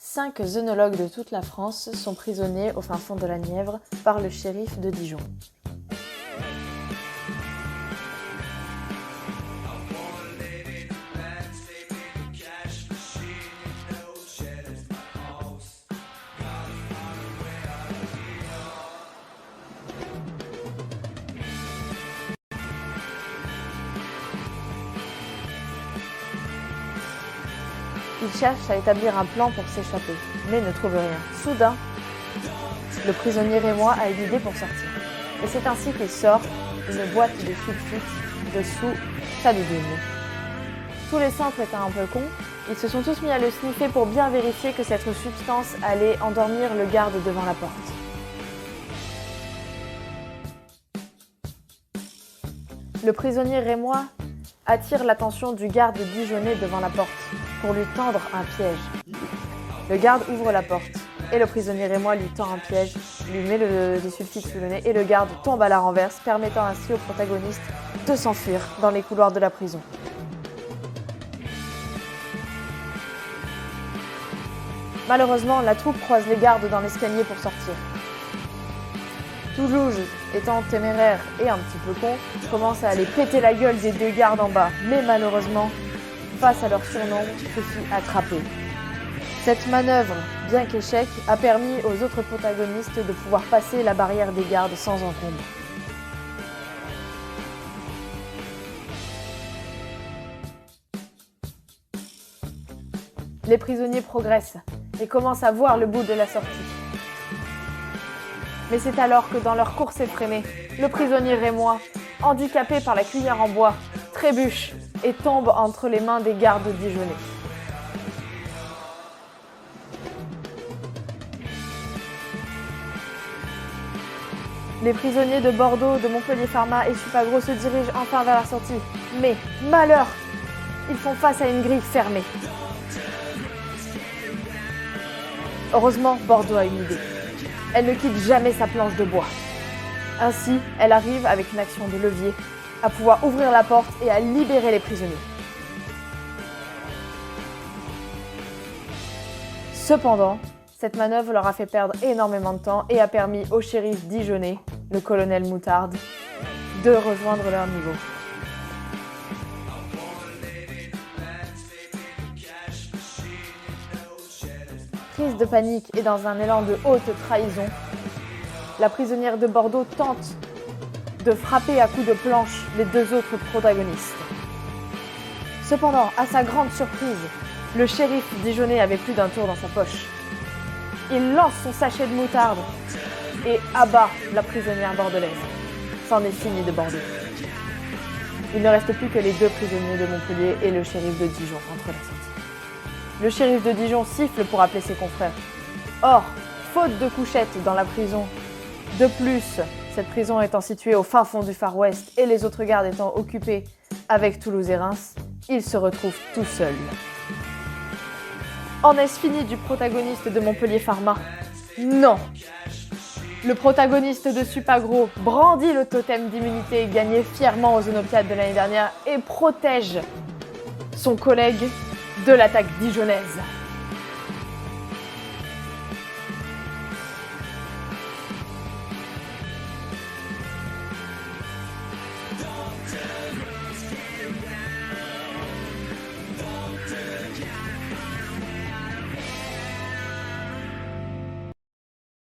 5 œnologues de toute la France sont prisonniers au fin fond de la Nièvre par le shérif de Dijon. Ils cherchent à établir un plan pour s'échapper, mais ne trouvent rien. Soudain, le prisonnier rémois a une idée pour sortir. Et c'est ainsi qu'il sort une boîte de sulfite dessous sa doudoune. Tous les centres étant un peu cons, ils se sont tous mis à le sniffer pour bien vérifier que cette substance allait endormir le garde devant la porte. Le prisonnier rémois attire l'attention du garde dijonnais devant la porte pour lui tendre un piège. Le garde ouvre la porte et le prisonnier rémois lui tend un piège, lui met le sulfite sous le nez et le garde tombe à la renverse, permettant ainsi au protagoniste de s'enfuir dans les couloirs de la prison. Malheureusement, la troupe croise les gardes dans l'escalier pour sortir. Toulouge, étant téméraire et un petit peu con, commence à aller péter la gueule des deux gardes en bas, mais malheureusement, face à leur surnombre, se fit attraper. Cette manœuvre, bien qu'échec, a permis aux autres protagonistes de pouvoir passer la barrière des gardes sans encombre. Les prisonniers progressent et commencent à voir le bout de la sortie. Mais c'est alors que dans leur course effrénée, le prisonnier rémois, handicapé par la cuillère en bois, trébuche et tombe entre les mains des gardes dijonnais. Les prisonniers de Bordeaux, de Montpellier Pharma et Supagro se dirigent enfin vers la sortie. Mais, malheur, ils font face à une grille fermée. Heureusement, Bordeaux a une idée. Elle ne quitte jamais sa planche de bois. Ainsi, elle arrive avec une action de levier à pouvoir ouvrir la porte et à libérer les prisonniers. Cependant, cette manœuvre leur a fait perdre énormément de temps et a permis au shérif dijonnais, le colonel Moutarde, de rejoindre leur niveau. Prise de panique et dans un élan de haute trahison, la prisonnière de Bordeaux tente de frapper à coups de planche les deux autres protagonistes. Cependant, à sa grande surprise, le shérif dijonnais avait plus d'un tour dans sa poche. Il lance son sachet de moutarde et abat la prisonnière bordelaise. C'en est fini de Bordeaux. Il ne reste plus que les deux prisonniers de Montpellier et le shérif de Dijon entre la sortie. Le shérif de Dijon siffle pour appeler ses confrères. Or, faute de couchette dans la prison, de plus, cette prison étant située au fin fond du Far West et les autres gardes étant occupés avec Toulouse et Reims, il se retrouve tout seul. En est-ce fini du protagoniste de Montpellier Pharma? Non! Le protagoniste de Supagro brandit le totem d'immunité gagné fièrement aux Olympiades de l'année dernière et protège son collègue de l'attaque dijonnaise.